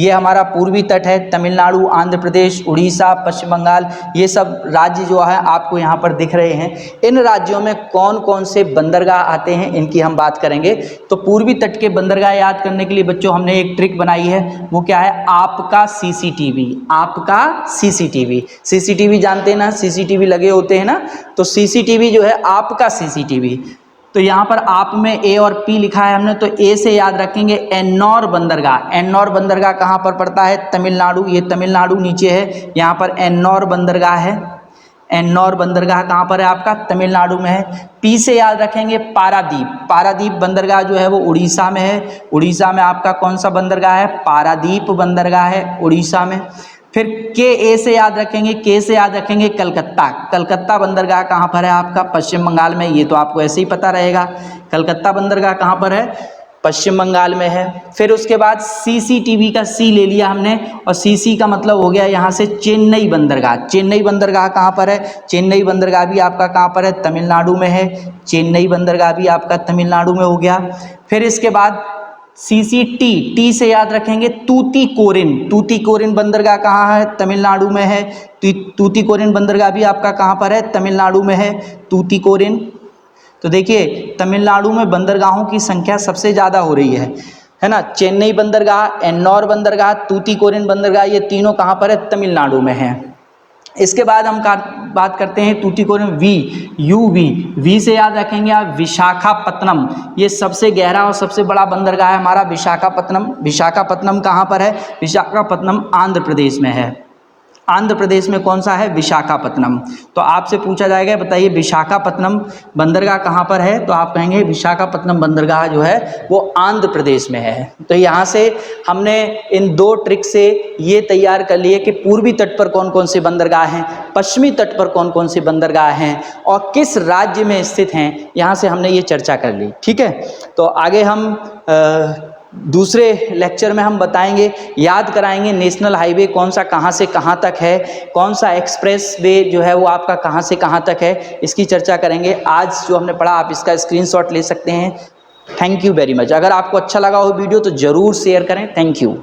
ये हमारा पूर्वी तट है, तमिलनाडु, आंध्र प्रदेश, उड़ीसा, पश्चिम बंगाल, ये सब राज्य जो है आपको यहाँ पर दिख रहे हैं। इन राज्यों में कौन कौन से बंदरगाह आते हैं इनकी हम बात करेंगे। तो पूर्वी तट के बंदरगाह याद करने के लिए बच्चों हमने एक ट्रिक बनाई है, वो क्या है, आपका सीसीटीवी। आपका सीसीटीवी, सीसीटीवी जानते हैं ना, सीसीटीवी लगे होते हैं ना, तो सीसीटीवी जो है आपका सीसीटीवी। तो यहाँ पर आप में ए और पी लिखा है हमने, तो ए से याद रखेंगे एन्नौर बंदरगाह। एन्नौर बंदरगाह कहाँ पर पड़ता है, तमिलनाडु, ये तमिलनाडु नीचे है, यहाँ पर एन्नौर बंदरगाह है। एन्नौर बंदरगाह कहाँ पर है आपका, तमिलनाडु में है। पी से याद रखेंगे पारादीप। पारादीप बंदरगाह जो है वो उड़ीसा में है। उड़ीसा में आपका कौन सा बंदरगाह है, पारादीप बंदरगाह है उड़ीसा में। फिर के ए से याद रखेंगे, के से याद रखेंगे कलकत्ता। कलकत्ता बंदरगाह कहाँ पर है आपका, पश्चिम बंगाल में, ये तो आपको ऐसे ही पता रहेगा। कलकत्ता बंदरगाह कहाँ पर है, पश्चिम बंगाल में है। फिर उसके बाद सीसीटीवी का सी ले लिया हमने, और सीसी का मतलब हो गया यहाँ से चेन्नई बंदरगाह। चेन्नई बंदरगाह कहाँ पर है, चेन्नई बंदरगाह भी आपका कहाँ पर है, तमिलनाडु में है। चेन्नई बंदरगाह भी आपका तमिलनाडु में हो गया। फिर इसके बाद सीसीटी, टी से याद रखेंगे तूतीकोरिन। तूतीकोरिन बंदरगाह कहाँ है, तमिलनाडु में है। तूतीकोरिन बंदरगाह भी आपका कहाँ पर है, तमिलनाडु में है, तूतीकोरिन। तो देखिए तमिलनाडु में बंदरगाहों की संख्या सबसे ज़्यादा हो रही है ना। चेन्नई बंदरगाह, एन्नौर बंदरगाह, तूतीकोरिन बंदरगाह, ये तीनों कहाँ पर है, तमिलनाडु में है। इसके बाद हम बात करते हैं तूतीकोरिन वी, वी से याद रखेंगे आप विशाखापत्तनम। ये सबसे गहरा और सबसे बड़ा बंदरगाह है हमारा विशाखापत्तनम। विशाखापत्तनम कहाँ पर है, विशाखापत्तनम आंध्र प्रदेश में है। आंध्र प्रदेश में कौन सा है, विशाखापत्तनम। तो आपसे पूछा जाएगा बताइए विशाखापत्तनम बंदरगाह कहाँ पर है, तो आप कहेंगे विशाखापत्तनम बंदरगाह जो है वो आंध्र प्रदेश में है। तो यहाँ से हमने इन दो ट्रिक से ये तैयार कर लिए कि पूर्वी तट पर कौन कौन से बंदरगाह हैं, पश्चिमी तट पर कौन कौन से बंदरगाह हैं और किस राज्य में स्थित हैं। यहाँ से हमने ये चर्चा कर ली, ठीक है। तो आगे हम दूसरे लेक्चर में हम बताएंगे, याद कराएंगे नेशनल हाईवे कौन सा कहाँ से कहाँ तक है, कौन सा एक्सप्रेस वे जो है वो आपका कहाँ से कहाँ तक है, इसकी चर्चा करेंगे। आज जो हमने पढ़ा आप इसका स्क्रीनशॉट ले सकते हैं। Thank you very much. अगर आपको अच्छा लगा हो वीडियो तो ज़रूर शेयर करें। Thank you.